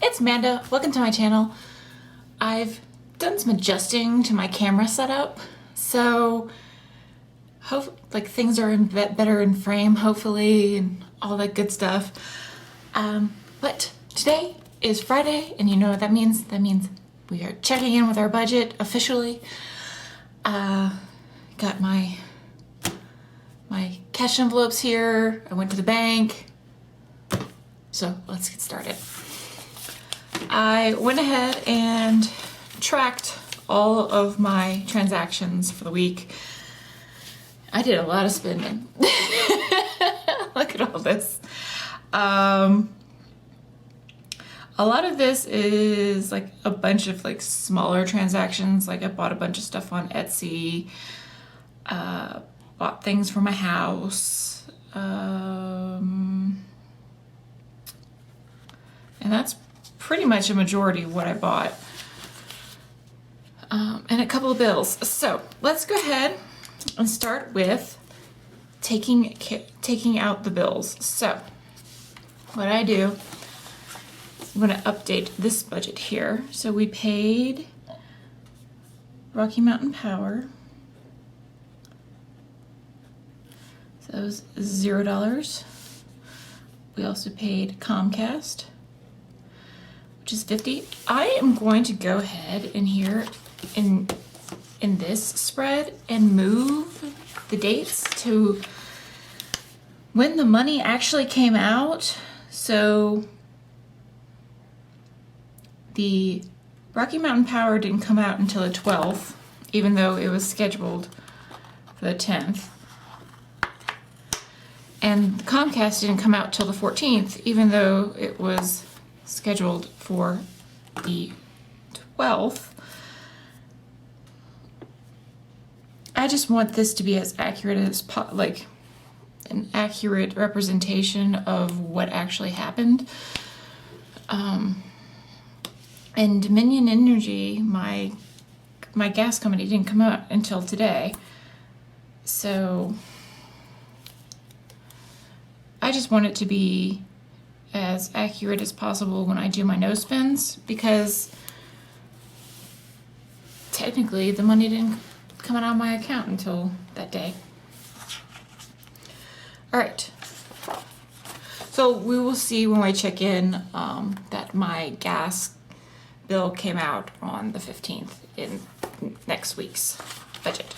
it's Manda. Welcome to my channel. I've done some adjusting to my camera setup, so things are better in frame, hopefully, and all that good stuff. But today is Friday, and you know what that means? That means we are checking in with our budget officially. Got my cash envelopes here. I went to the bank. So let's get started. I went ahead and tracked all of my transactions for the week. I did a lot of spending. Look at all this. A lot of this is like a bunch of like smaller transactions. Like I bought a bunch of stuff on Etsy, bought things for my house, and that's pretty much a majority of what I bought, and a couple of bills. So let's go ahead and start with taking out the bills. So what I do, I'm going to update this budget here. So we paid Rocky Mountain Power. So that was $0. We also paid Comcast, which is $50. I am going to go ahead in here in this spread and move the dates to when the money actually came out. So the Rocky Mountain Power didn't come out until the 12th, even though it was scheduled for the 10th. And Comcast didn't come out till the 14th, even though it was scheduled for the 12th. I just want this to be as accurate as like an accurate representation of what actually happened. And Dominion Energy, my gas company, didn't come out until today. So I just want it to be as accurate as possible when I do my no spends, because technically the money didn't come out of my account until that day. All right. So we will see when I check in that my gas bill came out on the 15th in next week's budget.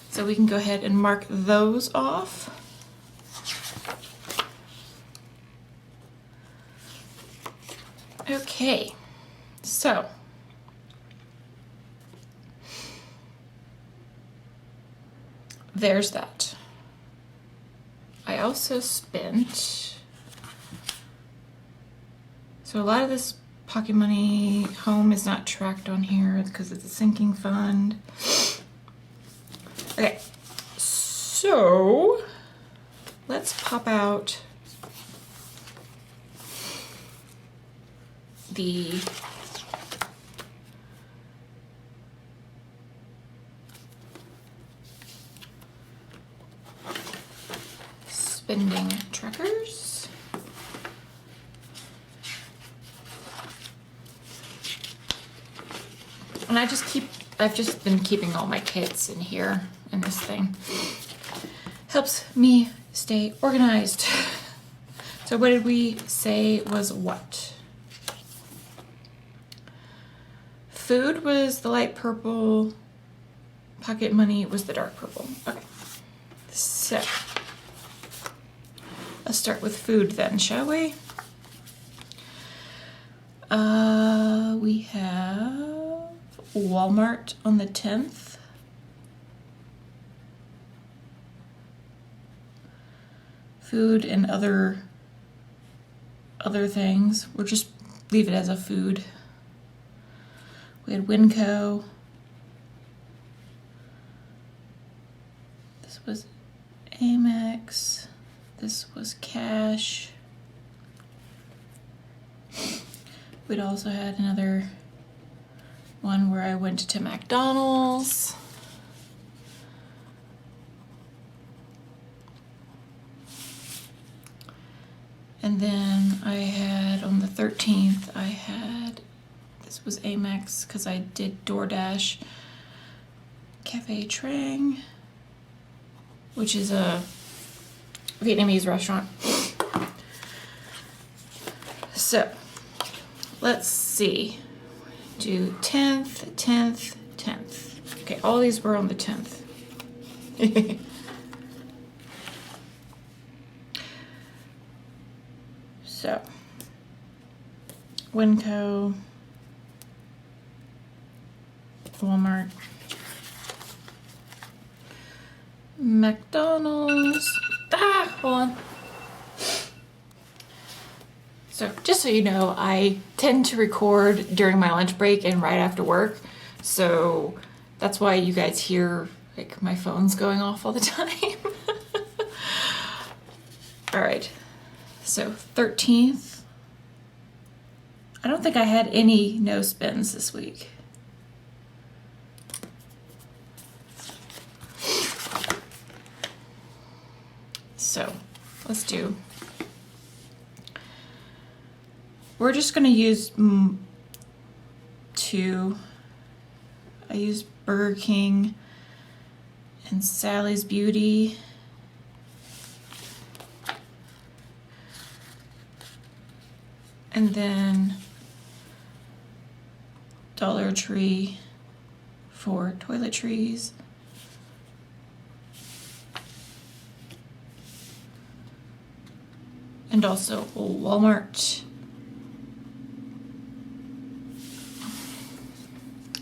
So we can go ahead and mark those off. Okay, so there's that. I also spent, so a lot of this pocket money home is not tracked on here because it's a sinking fund. Okay, so let's pop out the spending trackers. And I've just been keeping all my kits in here in this thing. Helps me stay organized. So what did we say was what? Food was the light purple, pocket money was the dark purple. Okay, so let's start with food then, shall we? We have Walmart on the 10th. Food and other things. We'll just leave it as a food. We had Winco. This was Amex. This was cash. We'd also had another one where I went to McDonald's. And then I had on the 13th, this was Amex because I did DoorDash Cafe Trang, which is a Vietnamese restaurant. So let's see. Do 10th, 10th, 10th. Okay, all these were on the 10th. So, Winco, Walmart, McDonald's. Hold on. So, just so you know, I tend to record during my lunch break and right after work. So, that's why you guys hear like my phone's going off all the time. All right. So 13th, I don't think I had any no spends this week. So let's do, we're just gonna use two. I used Burger King and Sally's Beauty. And then Dollar Tree for toiletries. And also Walmart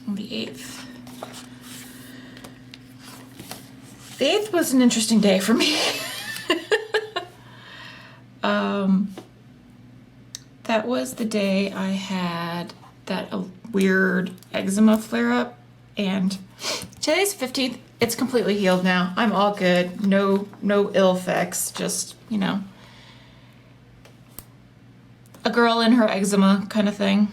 on the 8th. The 8th was an interesting day for me. That was the day I had that weird eczema flare up, and today's 15th. It's completely healed now. I'm all good. No ill effects. Just, you know, a girl in her eczema kind of thing.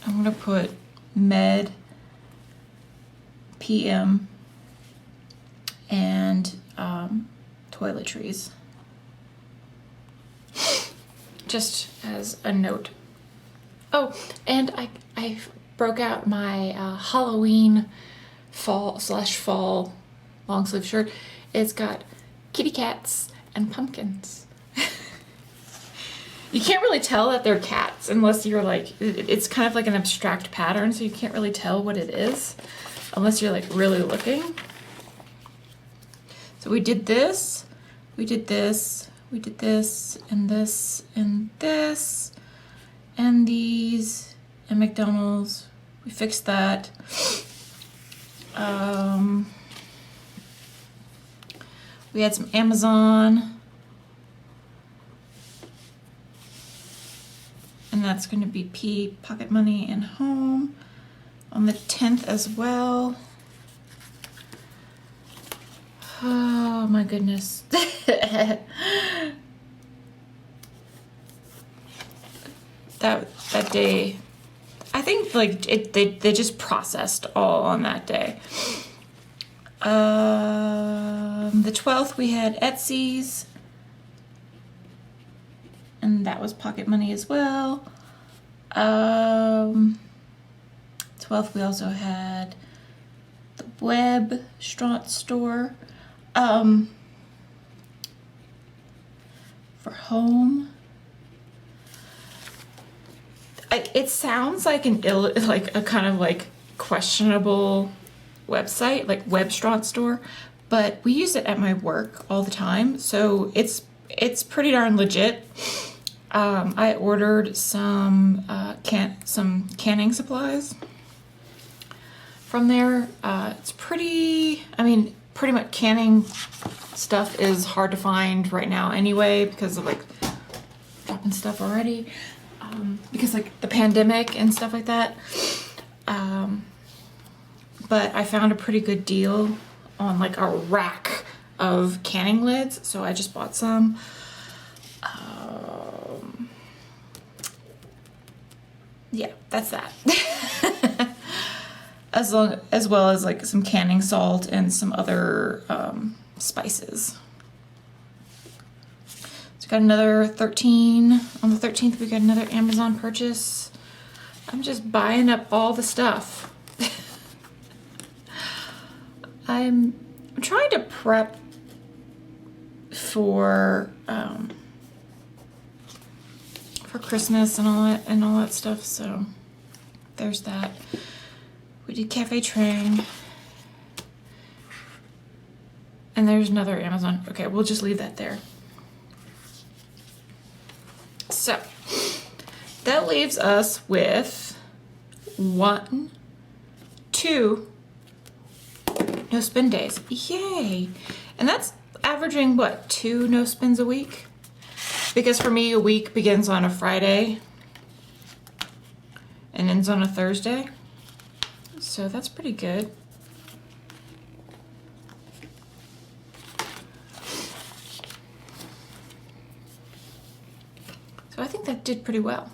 I'm gonna put Med, PM, and toiletries. Just as a note. Oh, and I broke out my Halloween fall long sleeve shirt. It's got kitty cats and pumpkins. You can't really tell that they're cats unless you're like, it's kind of like an abstract pattern, so you can't really tell what it is unless you're like really looking. So we did this, we did this, we did this, and this, and this, and these, and McDonald's. We fixed that. We had some Amazon. And that's going to be P, pocket money, and home on the 10th as well. Oh my goodness. that day, I think like they just processed all on that day. The 12th we had Etsy's, and that was pocket money as well. 12th we also had the web store. For home, it sounds like like a kind of like questionable website, like Webstront store, but we use it at my work all the time, so it's pretty darn legit. I ordered some canning supplies from there. It's pretty much canning stuff is hard to find right now anyway because of like dropping stuff already, because like the pandemic and stuff like that. But I found a pretty good deal on like a rack of canning lids, so I just bought some. Yeah, that's that. As well as like some canning salt and some other spices. So Got another 13. On the 13th, we got another Amazon purchase. I'm just buying up all the stuff. I'm trying to prep for Christmas and all that stuff. So there's that. We did Cafe Trang. And there's another Amazon. Okay, we'll just leave that there. So that leaves us with 1, 2 no spin days. Yay! And that's averaging what, 2 no spins a week? Because for me, a week begins on a Friday and ends on a Thursday. So that's pretty good. So I think that did pretty well.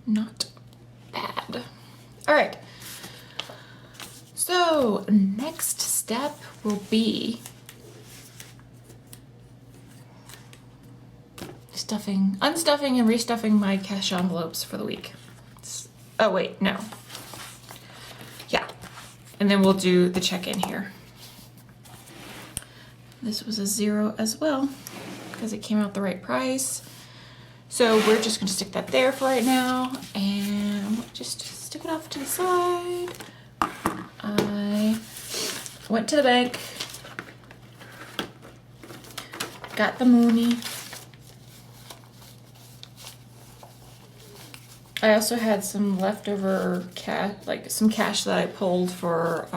Not bad. All right. So next step will be unstuffing and restuffing my cash envelopes for the week. Oh wait, no. Yeah. And then we'll do the check-in here. This was a 0 as well because it came out the right price. So we're just gonna stick that there for right now and just stick it off to the side. I went to the bank, got the Mooney. I also had some leftover cash, like some cash that I pulled for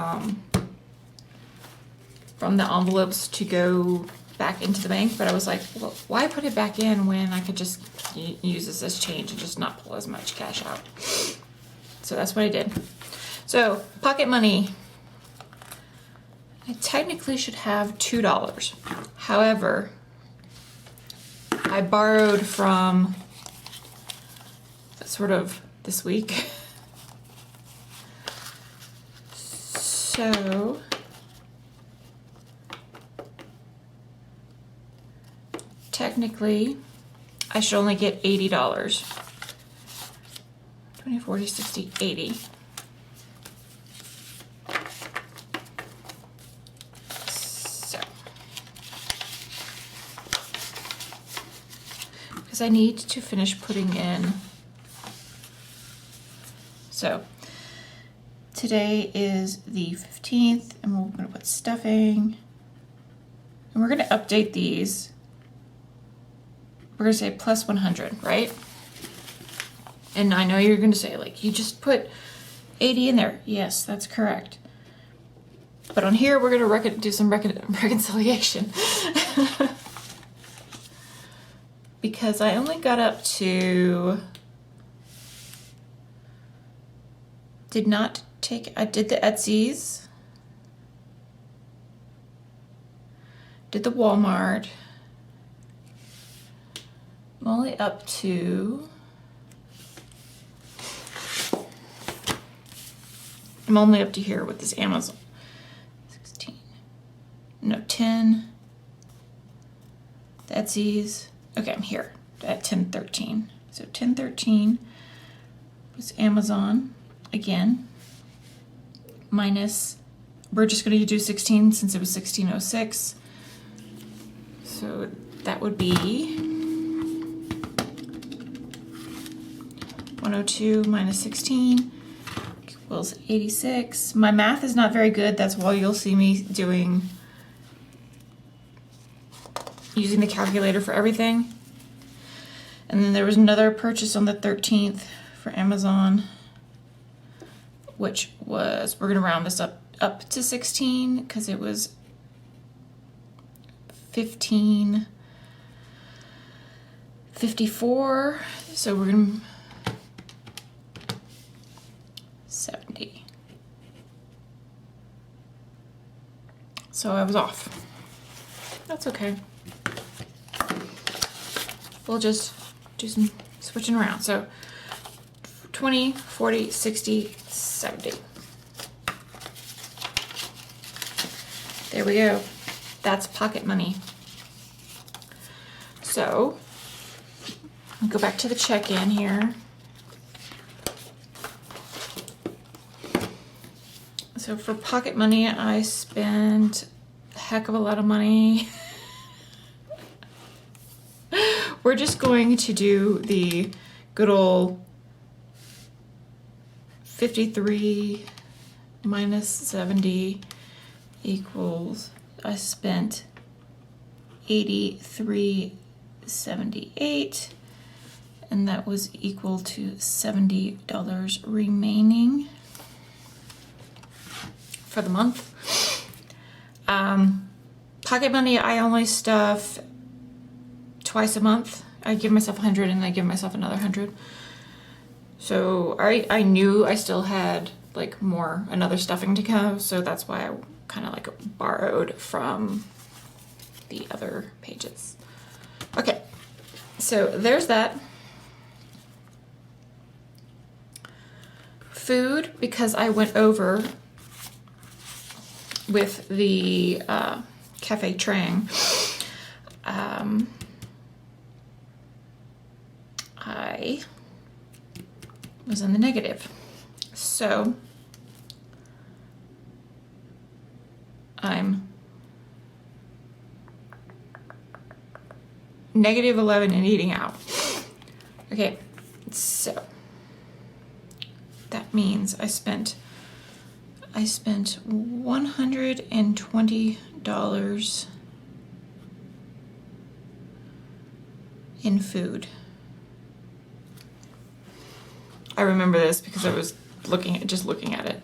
from the envelopes to go back into the bank, but I was like, well, why put it back in when I could just use this as change and just not pull as much cash out? So that's what I did. So pocket money, I technically should have $2. However, I borrowed from sort of this week. So technically I should only get $80. 20, 40, 60, 80. So because I need to finish putting in. So today is the 15th and we're going to put stuffing and we're going to update these. We're going to say plus 100, right? And I know you're going to say, like, you just put 80 in there. Yes, that's correct. But on here, we're going to do some reconciliation. Because I only got up to... I did the Etsy's, did the Walmart. I'm only up to, here with this Amazon. 16, no, 10, the Etsy's. Okay, I'm here at 1013. So 1013 was Amazon. Again, minus, we're just going to do 16 since it was 1606. So that would be 102 minus 16 equals 86. My math is not very good. That's why you'll see me using the calculator for everything. And then there was another purchase on the 13th for Amazon, which was, we're gonna round this up to 16 because it was 15.54. So we're gonna 70. So I was off. That's okay. We'll just do some switching around. So 20, 40, 60, 70. There we go. that's pocket money. So I'll go back to the check-in here. So for pocket money, I spent a heck of a lot of money. We're just going to do the good old 53 minus 70 equals, I spent 83.78, and that was equal to $70 remaining for the month. Pocket money, I only stuff twice a month. I give myself 100 and I give myself another 100. So I knew I still had like another stuffing to go, so that's why I kind of like borrowed from the other pages. Okay, so there's that. Food, because I went over with the Cafe Trang, I was in the negative. So I'm -11 in eating out. Okay, so that means I spent $120 in food. I remember this because I was just looking at it.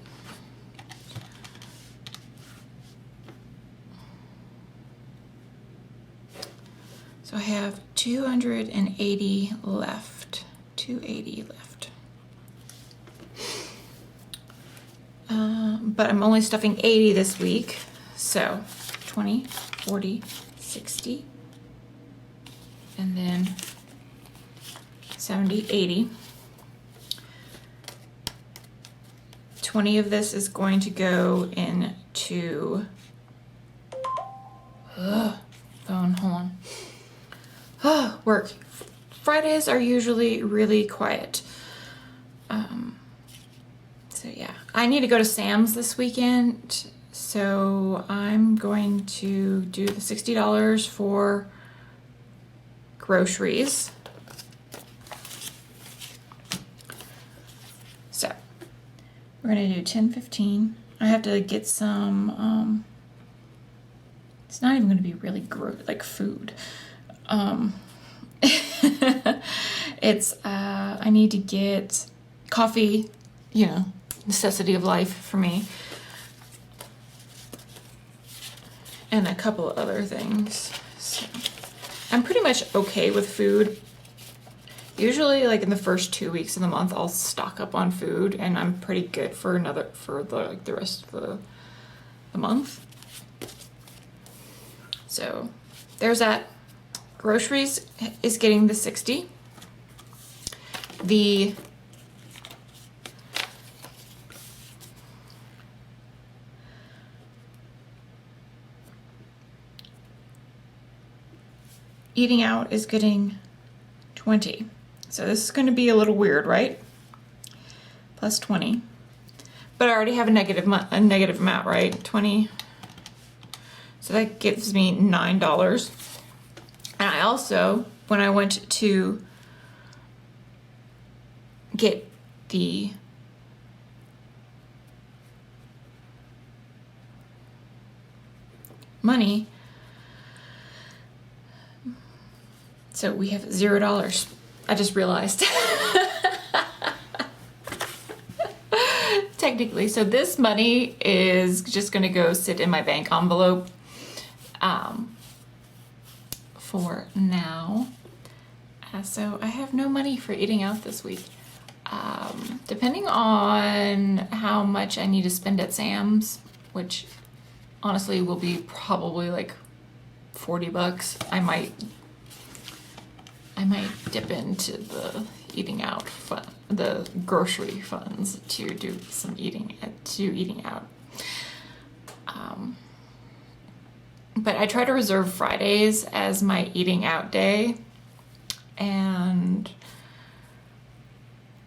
So I have 280 left. 280 left. But I'm only stuffing 80 this week. So 20, 40, 60, and then 70, 80. 20 of this is going to go into phone, hold on. Work. Fridays are usually really quiet. So yeah, I need to go to Sam's this weekend, so I'm going to do the $60 for groceries. So we're gonna do 10, 15. I have to get some, it's not even gonna be really like food. It's, I need to get coffee, you know, necessity of life for me. And a couple of other things. So I'm pretty much okay with food. Usually like in the first 2 weeks of the month, I'll stock up on food and I'm pretty good for the rest of the month. So there's that. Groceries is getting the 60. The eating out is getting 20. So this is going to be a little weird, right? Plus 20. But I already have a negative amount, right? 20. So that gives me $9. And I also, when I went to get the money, so we have $0. I just realized. Technically, so this money is just gonna go sit in my bank envelope for now. So I have no money for eating out this week. Depending on how much I need to spend at Sam's, which honestly will be probably like $40, I might dip into the eating out fund, the grocery funds to do some eating out. But I try to reserve Fridays as my eating out day. And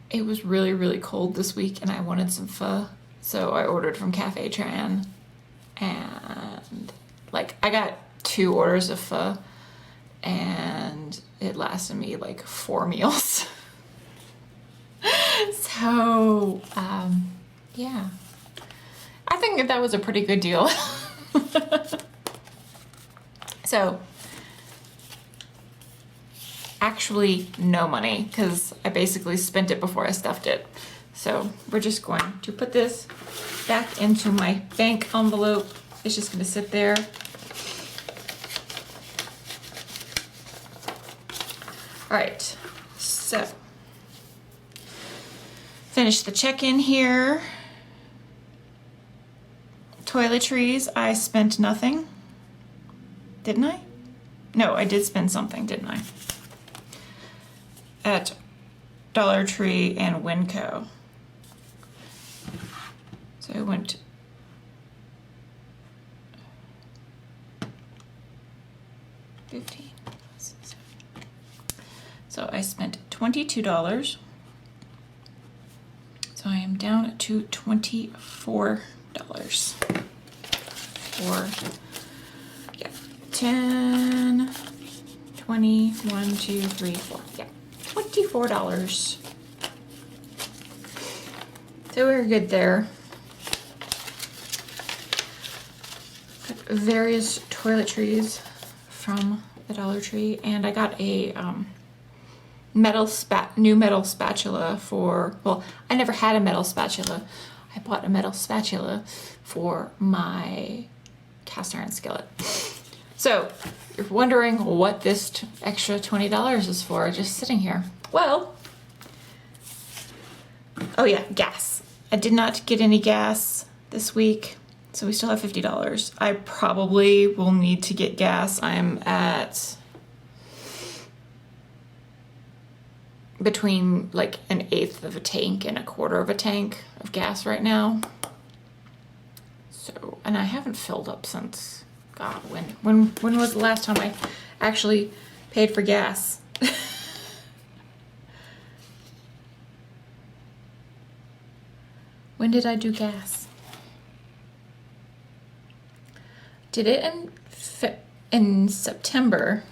it was really, really cold this week and I wanted some pho. So I ordered from Cafe Tran. And like I got 2 orders of pho and it lasted me like 4 meals. So, yeah. I think that was a pretty good deal. So, actually no money because I basically spent it before I stuffed it. So we're just going to put this back into my bank envelope. It's just going to sit there. All right, so finish the check-in here. Toiletries, I spent nothing. Didn't I? No, I did spend something, didn't I? At Dollar Tree and Winco. So I went $15. So I spent $22. So I am down to $24 for, yeah, 10, 20, 1, 2, 3, 4, yeah, $24. So we're good there. Got various toiletries from the Dollar Tree, and I got a new metal spatula for, well, I never had a metal spatula. I bought a metal spatula for my cast iron skillet. So you're wondering what this extra $20 is for, just sitting here. Well, oh yeah, gas. I did not get any gas this week, so we still have $50. I probably will need to get gas. I'm at between like 1/8 of a tank and 1/4 of a tank of gas right now. So, and I haven't filled up since, God, when was the last time I actually paid for gas? When did I do gas? Did it in September.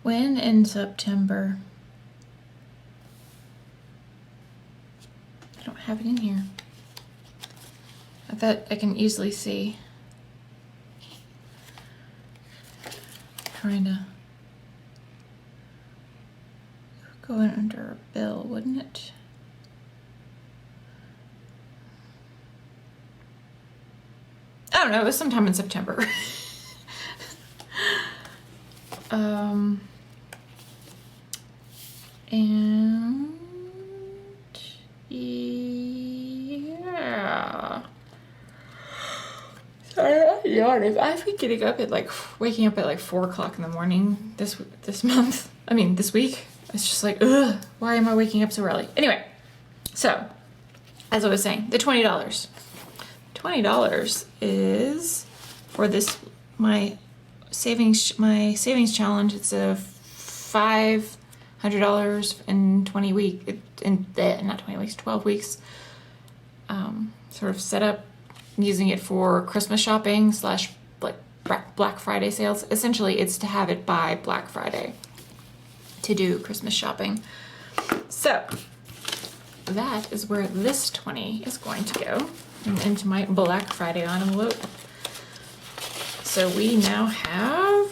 When in September? I don't have it in here. I bet I can easily see. Trying to go in under a bill, wouldn't it? I don't know, it was sometime in September. And yeah. Sorry, I'm yawning. I've been getting up at waking up at like 4 o'clock in the morning this month. I mean, this week. It's just like, ugh, why am I waking up so early? Anyway, so as I was saying, the $20. $20 is for this my savings challenge. It's a $500 in 20 weeks, not 20 weeks, 12 weeks. Sort of set up using it for Christmas shopping / like Black Friday sales. Essentially, it's to have it by Black Friday to do Christmas shopping. So that is where this 20 is going to go, into my Black Friday envelope. So we now have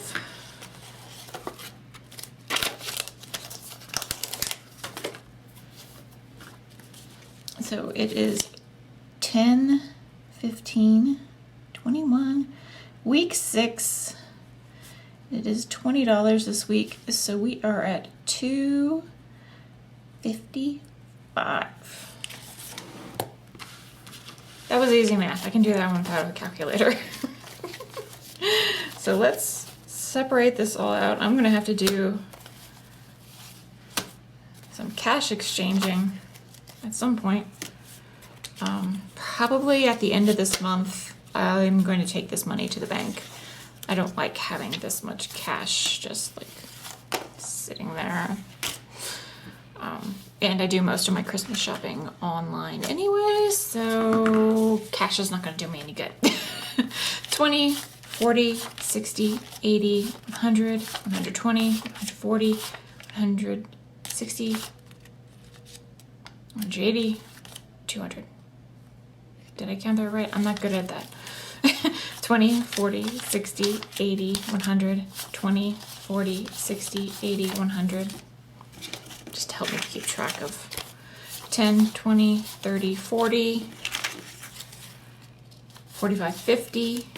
so it is 10, 15, 21, week 6. It is $20 this week, so we are at $255. That was easy math. I can do that one without a calculator. So let's separate this all out. I'm gonna have to do some cash exchanging at some point. Probably at the end of this month, I'm going to take this money to the bank. I don't like having this much cash just like sitting there. And I do most of my Christmas shopping online anyway, so cash is not going to do me any good. 20, 40, 60, 80, 100, 120, 140, 160, 180, 200. Did I count that right? I'm not good at that. 20, 40, 60, 80, 100, 20, 40, 60, 80, 100. Just to help me keep track of 10, 20, 30, 40, 45, 50.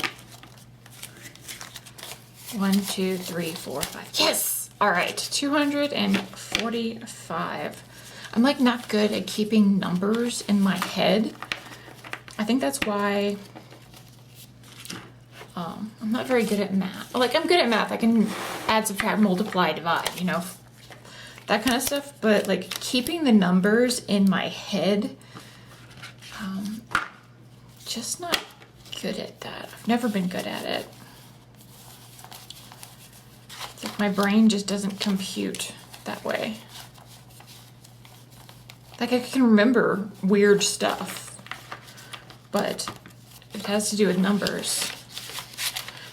1, 2, 3, 4, 5. Yes! All right, 245. I'm like not good at keeping numbers in my head. I think that's why I'm not very good at math. Like, I'm good at math. I can add, subtract, multiply, divide, you know, that kind of stuff. But like keeping the numbers in my head, just not good at that. I've never been good at it. It's like my brain just doesn't compute that way. Like, I can remember weird stuff, but it has to do with numbers.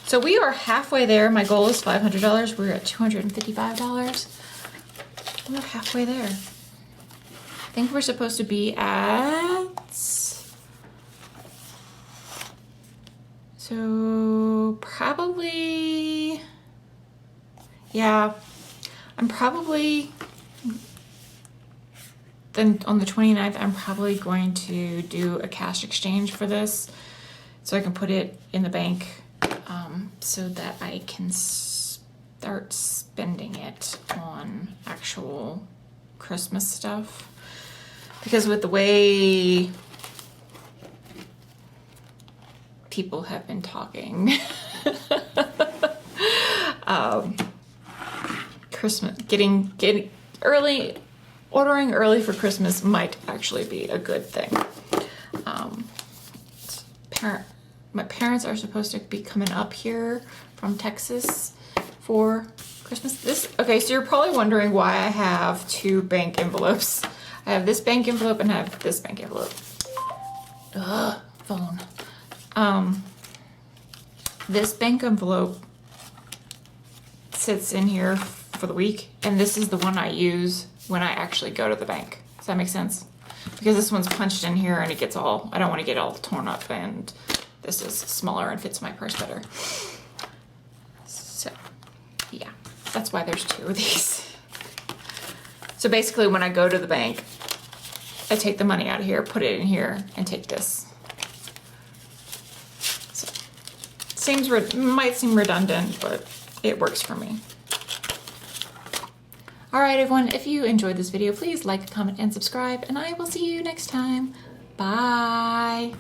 So we are halfway there. My goal is $500. We're at $255. We're halfway there. I think we're supposed to be at... So probably... Yeah, I'm probably... Then on the 29th, I'm probably going to do a cash exchange for this so I can put it in the bank so that I can start spending it on actual Christmas stuff. Because with the way people have been talking, Christmas, getting early, ordering early for Christmas might actually be a good thing. My parents are supposed to be coming up here from Texas for Christmas. Okay, so you're probably wondering why I have two bank envelopes. I have this bank envelope and I have this bank envelope. Ugh, phone. This bank envelope sits in here for the week, and this is the one I use when I actually go to the bank. Does that make sense? Because this one's punched in here and it gets all, I don't want to get all torn up, and this is smaller and fits my purse better. So, yeah, that's why there's two of these. So basically when I go to the bank, I take the money out of here, put it in here, and take this. So, might seem redundant, but it works for me. All right, everyone, if you enjoyed this video, please like, comment, and subscribe, and I will see you next time. Bye.